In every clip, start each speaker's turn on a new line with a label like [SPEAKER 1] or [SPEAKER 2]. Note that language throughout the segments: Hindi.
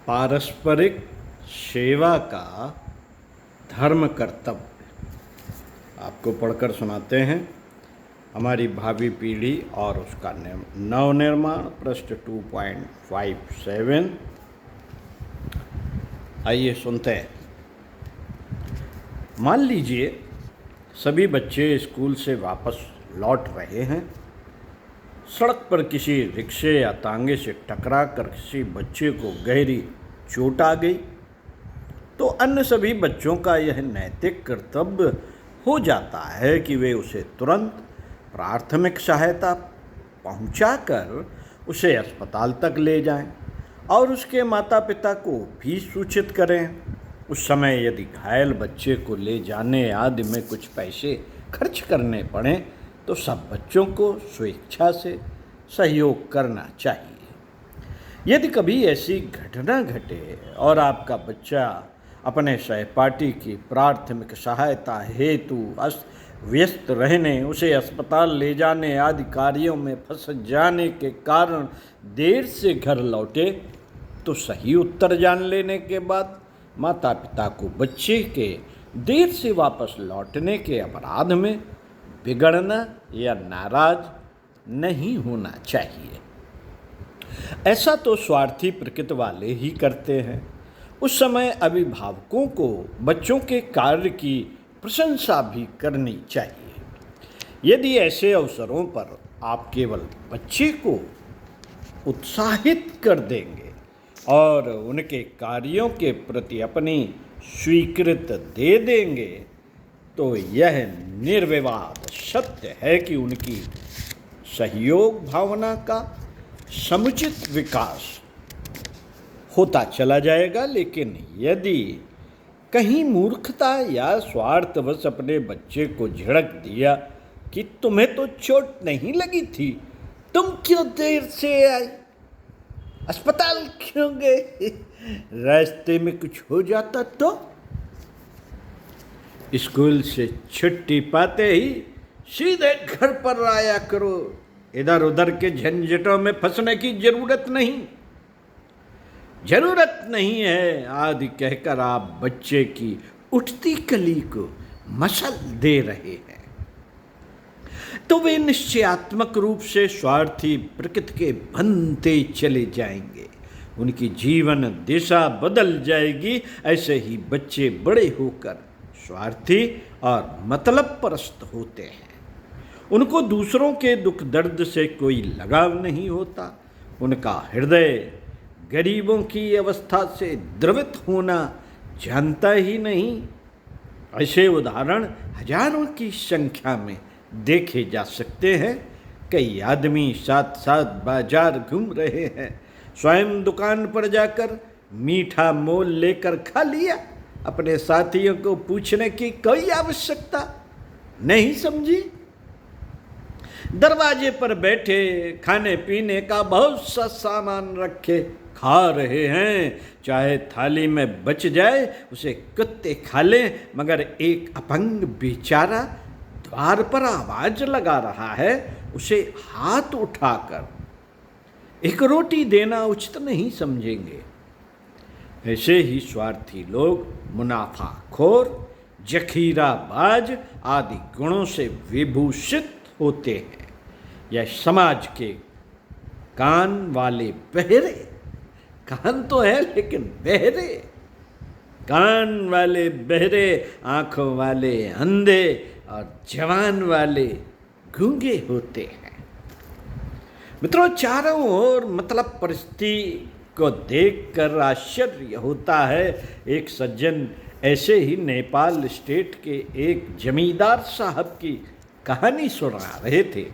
[SPEAKER 1] पारस्परिक सेवा का धर्म कर्तव्य आपको पढ़कर सुनाते हैं। हमारी भावी पीढ़ी और उसका नवनिर्माण, पृष्ठ 2.57। आइए सुनते हैं। मान लीजिए सभी बच्चे स्कूल से वापस लौट रहे हैं। सड़क पर किसी रिक्शे या तांगे से टकरा कर किसी बच्चे को गहरी चोट आ गई तो अन्य सभी बच्चों का यह नैतिक कर्तव्य हो जाता है कि वे उसे तुरंत प्राथमिक सहायता पहुंचाकर उसे अस्पताल तक ले जाएं और उसके माता पिता को भी सूचित करें। उस समय यदि घायल बच्चे को ले जाने आदि में कुछ पैसे खर्च करने पड़ें तो सब बच्चों को स्वेच्छा से सहयोग करना चाहिए। यदि कभी ऐसी घटना घटे और आपका बच्चा अपने सहपाठी की प्राथमिक सहायता हेतु व्यस्त रहने, उसे अस्पताल ले जाने आदि कार्यों में फंस जाने के कारण देर से घर लौटे तो सही उत्तर जान लेने के बाद माता पिता को बच्चे के देर से वापस लौटने के अपराध में बिगड़ना या नाराज नहीं होना चाहिए। ऐसा तो स्वार्थी प्रकृति वाले ही करते हैं। उस समय अभिभावकों को बच्चों के कार्य की प्रशंसा भी करनी चाहिए। यदि ऐसे अवसरों पर आप केवल बच्चे को उत्साहित कर देंगे और उनके कार्यों के प्रति अपनी स्वीकृति दे देंगे तो यह निर्विवाद सत्य है कि उनकी सहयोग भावना का समुचित विकास होता चला जाएगा। लेकिन यदि कहीं मूर्खता या स्वार्थवश अपने बच्चे को झिड़क दिया कि तुम्हें तो चोट नहीं लगी थी, तुम क्यों देर से आई, अस्पताल क्यों गए, रास्ते में कुछ हो जाता तो, स्कूल से छुट्टी पाते ही सीधे घर पर आया करो, इधर उधर के झंझटों में फंसने की जरूरत नहीं है आदि कहकर आप बच्चे की उठती कली को मसल दे रहे हैं तो वे निश्चयात्मक रूप से स्वार्थी प्रकृति के बनते चले जाएंगे। उनकी जीवन दिशा बदल जाएगी। ऐसे ही बच्चे बड़े होकर स्वार्थी और मतलब परस्त होते हैं। उनको दूसरों के दुख दर्द से कोई लगाव नहीं होता। उनका हृदय गरीबों की अवस्था से द्रवित होना जानता ही नहीं। ऐसे उदाहरण हजारों की संख्या में देखे जा सकते हैं। कई आदमी साथ साथ बाजार घूम रहे हैं, स्वयं दुकान पर जाकर मीठा मोल लेकर खा लिया, अपने साथियों को पूछने की कोई आवश्यकता नहीं समझी। दरवाजे पर बैठे खाने पीने का बहुत सा सामान रखे खा रहे हैं, चाहे थाली में बच जाए उसे कुत्ते खा लें, मगर एक अपंग बेचारा द्वार पर आवाज लगा रहा है, उसे हाथ उठाकर एक रोटी देना उचित नहीं समझेंगे। ऐसे ही स्वार्थी लोग मुनाफाखोर, जखीराबाज आदि गुणों से विभूषित होते हैं। यह समाज के कान वाले बहरे, कान तो है लेकिन बहरे, कान वाले बहरे, आंखों वाले अंधे और जवान वाले गूंगे होते हैं। मित्रों, चारों ओर मतलब परिस्थिति को देखकर आश्चर्य होता है। एक सज्जन ऐसे ही नेपाल स्टेट के एक जमींदार साहब की कहानी सुना रहे थे।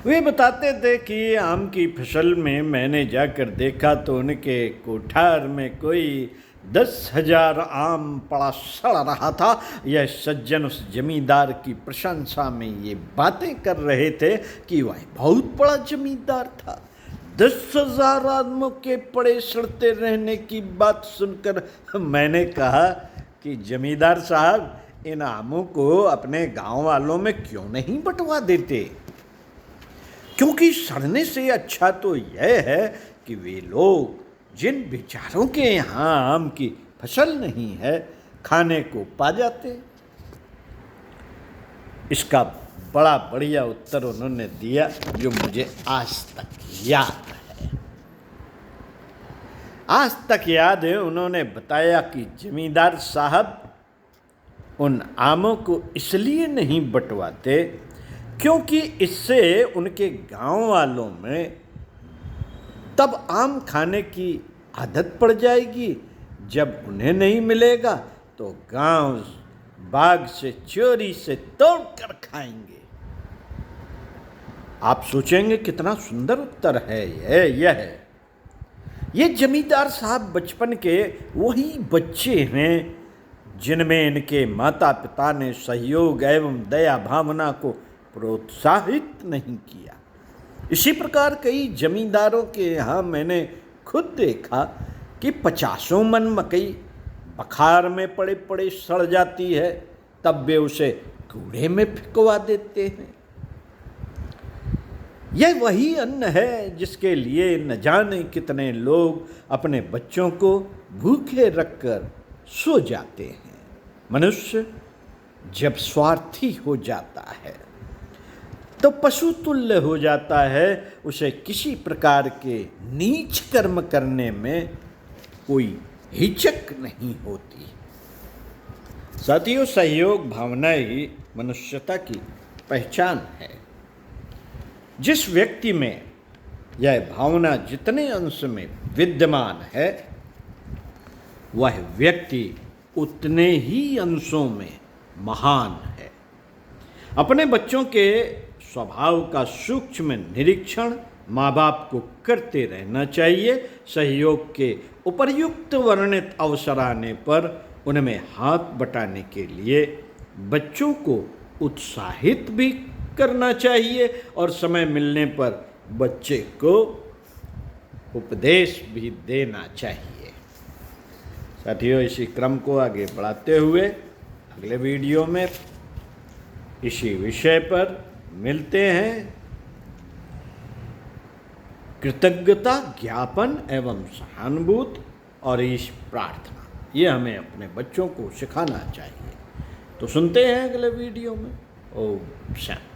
[SPEAKER 1] वे बताते थे कि आम की फसल में मैंने जाकर देखा तो उनके कोठार में कोई 10,000 आम पड़ा सड़ रहा था। यह सज्जन उस जमींदार की प्रशंसा में ये बातें कर रहे थे कि वह बहुत बड़ा जमींदार था। 10,000 आदमों के पड़े सड़ते रहने की बात सुनकर मैंने कहा कि जमींदार साहब, इन आमों को अपने गांव वालों में क्यों नहीं बंटवा देते, क्योंकि सड़ने से अच्छा तो यह है कि वे लोग जिन बेचारों के यहाँ आम की फसल नहीं है, खाने को पा जाते। इसका बड़ा बढ़िया उत्तर उन्होंने दिया जो मुझे आज तक याद है। आज तक याद है, उन्होंने बताया कि जमींदार साहब उन आमों को इसलिए नहीं बंटवाते क्योंकि इससे उनके गांव वालों में तब आम खाने की आदत पड़ जाएगी, जब उन्हें नहीं मिलेगा तो गांव बाग से चोरी से तोड़कर खाएंगे। आप सोचेंगे कितना सुंदर उत्तर है यह। ये जमींदार साहब बचपन के वही बच्चे हैं जिनमें इनके माता पिता ने सहयोग एवं दया भावना को प्रोत्साहित नहीं किया। इसी प्रकार कई जमींदारों के यहाँ मैंने खुद देखा कि 50 मन मकई बखार में पड़े पड़े सड़ जाती है, तब वे उसे कूड़े में फेंकवा देते हैं। यह वही अन्न है जिसके लिए न जाने कितने लोग अपने बच्चों को भूखे रखकर सो जाते हैं। मनुष्य जब स्वार्थी हो जाता है तो पशु तुल्य हो जाता है, उसे किसी प्रकार के नीच कर्म करने में कोई हिचक नहीं होती। साथियों, सहयोग भावना ही मनुष्यता की पहचान है। जिस व्यक्ति में यह भावना जितने अंश में विद्यमान है, वह व्यक्ति उतने ही अंशों में महान है। अपने बच्चों के स्वभाव का सूक्ष्म निरीक्षण माँ बाप को करते रहना चाहिए। सहयोग के उपर्युक्त वर्णित अवसर आने पर उनमें हाथ बटाने के लिए बच्चों को उत्साहित भी करना चाहिए और समय मिलने पर बच्चे को उपदेश भी देना चाहिए। साथियों, इसी क्रम को आगे बढ़ाते हुए अगले वीडियो में इसी विषय पर मिलते हैं। कृतज्ञता ज्ञापन एवं सहानुभूति और ईश प्रार्थना, ये हमें अपने बच्चों को सिखाना चाहिए। तो सुनते हैं अगले वीडियो में। ओम शांति।